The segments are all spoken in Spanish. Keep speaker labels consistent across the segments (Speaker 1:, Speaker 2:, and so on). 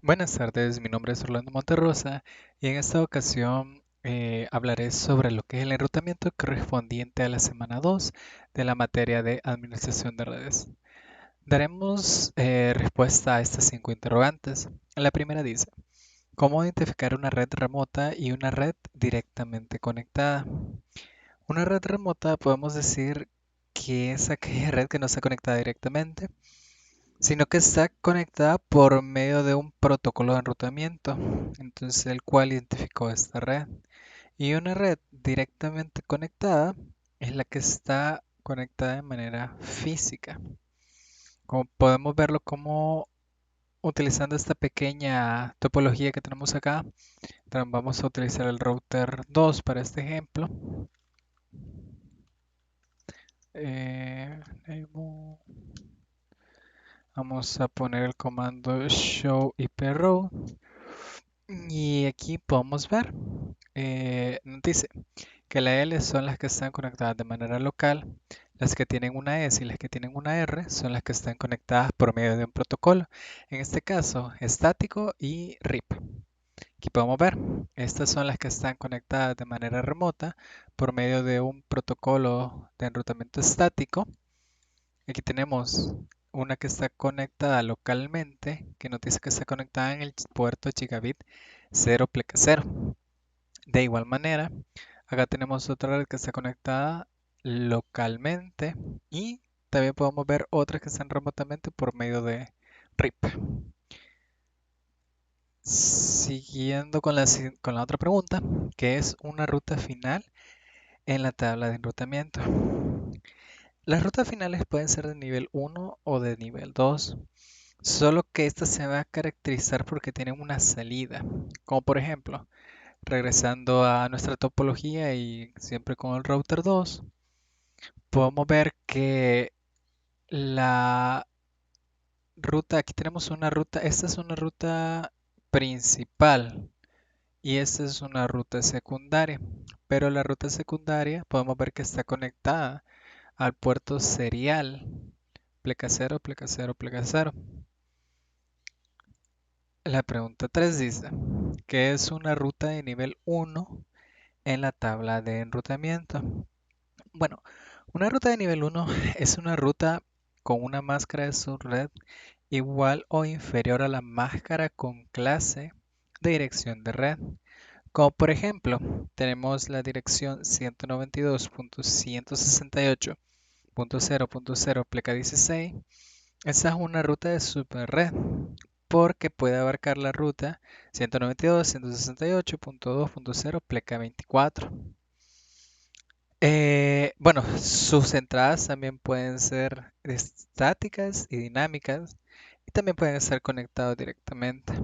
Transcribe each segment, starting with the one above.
Speaker 1: Buenas tardes, mi nombre es Orlando Monterrosa y en esta ocasión hablaré sobre lo que es el enrutamiento correspondiente a la semana 2 de la materia de Administración de Redes. Daremos respuesta a estas 5 interrogantes. La primera dice, ¿cómo identificar una red remota y una red directamente conectada? Una red remota podemos decir que es aquella red que no está conectada directamente, sino que está conectada por medio de un protocolo de enrutamiento, entonces el cual identificó esta red. Y una red directamente conectada es la que está conectada de manera física. Como podemos verlo como utilizando esta pequeña topología que tenemos acá, vamos a utilizar el router 2 para este ejemplo. Eh, Vamos a poner el comando show iproute. Y aquí podemos ver, nos dice que las L son las que están conectadas de manera local, las que tienen una S y las que tienen una R son las que están conectadas por medio de un protocolo, en este caso estático y RIP. Aquí podemos ver, estas son las que están conectadas de manera remota por medio de un protocolo de enrutamiento estático. Aquí tenemos una que está conectada localmente, que nos dice que está conectada en el puerto gigabit 0 pleca 0. De igual manera, acá tenemos otra red que está conectada localmente y también podemos ver otras que están remotamente por medio de RIP. Siguiendo con la otra pregunta, que es una ruta final en la tabla de enrutamiento. Las rutas finales pueden ser de nivel 1 o de nivel 2. Solo que esta se va a caracterizar porque tienen una salida. Como por ejemplo, regresando a nuestra topología y siempre con el router 2, podemos ver que la ruta, aquí tenemos una ruta, esta es una ruta principal y esta es una ruta secundaria. Pero la ruta secundaria podemos ver que está conectada al puerto serial, pleca 0, pleca 0, pleca 0. La pregunta 3 dice, ¿qué es una ruta de nivel 1 en la tabla de enrutamiento? Bueno, una ruta de nivel 1 es una ruta con una máscara de subred igual o inferior a la máscara con clase de dirección de red. Como por ejemplo, tenemos la dirección 192.168.0.0 pleca 16. Esa es una ruta de superred porque puede abarcar la ruta 192.168.2.0 pleca 24. Bueno, sus entradas también pueden ser estáticas y dinámicas y también pueden estar conectados directamente.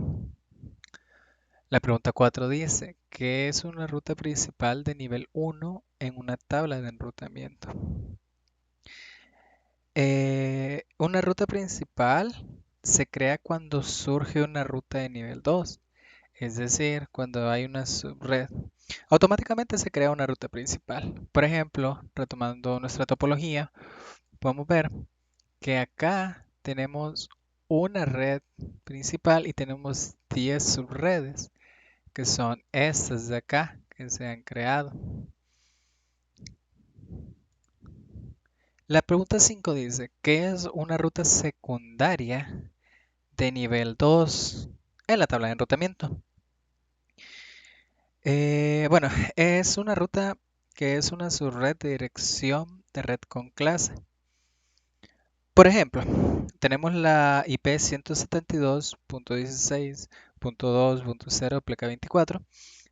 Speaker 1: La pregunta 4 dice, ¿qué es una ruta principal de nivel 1 en una tabla de enrutamiento? Una ruta principal se crea cuando surge una ruta de nivel 2, es decir, cuando hay una subred. Automáticamente se crea una ruta principal. Por ejemplo, retomando nuestra topología, podemos ver que acá tenemos una red principal y tenemos 10 subredes, que son estas de acá que se han creado. La pregunta 5 dice, ¿qué es una ruta secundaria de nivel 2 en la tabla de enrutamiento? Bueno, es una ruta que es una subred de dirección de red con clase. Por ejemplo, tenemos la IP 172.16.2.0 pleca 24.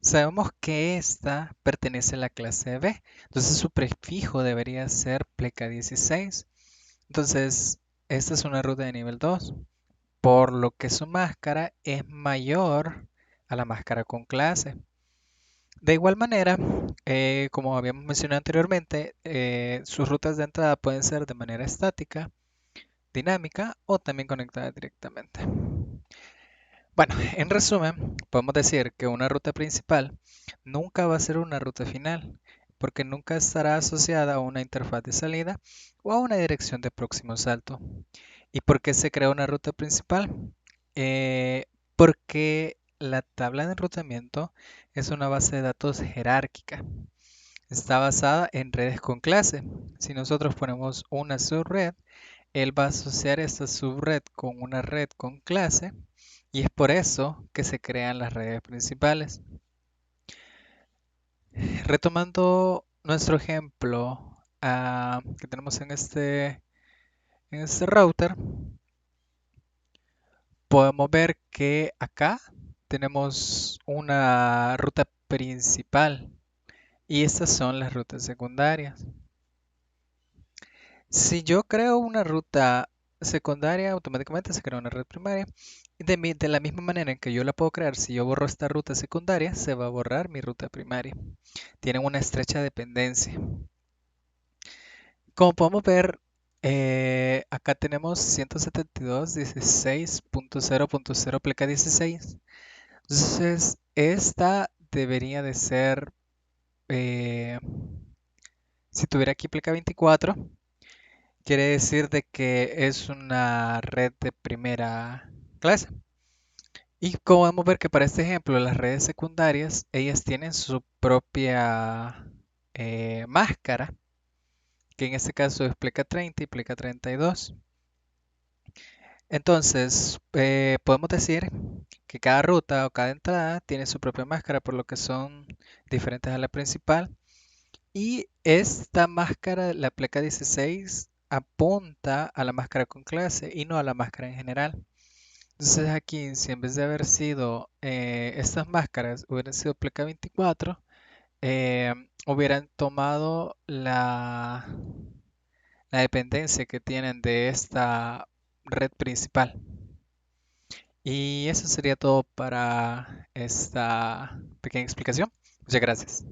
Speaker 1: Sabemos que esta pertenece a la clase B, entonces su prefijo debería ser pleca 16. Entonces, esta es una ruta de nivel 2, por lo que su máscara es mayor a la máscara con clase. De igual manera, como habíamos mencionado anteriormente, sus rutas de entrada pueden ser de manera estática, dinámica o también conectada directamente. Bueno, en resumen, podemos decir que una ruta principal nunca va a ser una ruta final, porque nunca estará asociada a una interfaz de salida o a una dirección de próximo salto. ¿Y por qué se crea una ruta principal? Porque la tabla de enrutamiento es una base de datos jerárquica. Está basada en redes con clase. Si nosotros ponemos una subred, él va a asociar esta subred con una red con clase y es por eso que se crean las redes principales. Retomando nuestro ejemplo que tenemos en este router, podemos ver que acá tenemos una ruta principal y estas son las rutas secundarias. Si yo creo una ruta secundaria, automáticamente se crea una red primaria. Y de la misma manera en que yo la puedo crear, si yo borro esta ruta secundaria, se va a borrar mi ruta primaria. Tienen una estrecha dependencia. Como podemos ver, acá tenemos 172.16.0.0 pleca 16. Entonces, esta debería de ser, eh, si tuviera aquí pleca 24, quiere decir de que es una red de primera clase. Y como podemos ver que para este ejemplo, las redes secundarias, ellas tienen su propia máscara, que en este caso es pleca 30 y pleca 32. Entonces, podemos decir que cada ruta o cada entrada tiene su propia máscara, por lo que son diferentes a la principal. Y esta máscara, la pleca 16, apunta a la máscara con clase y no a la máscara en general. Entonces aquí, si en vez de haber sido estas máscaras, hubieran sido pleca 24, hubieran tomado la dependencia que tienen de esta red principal. Y eso sería todo para esta pequeña explicación. Muchas gracias.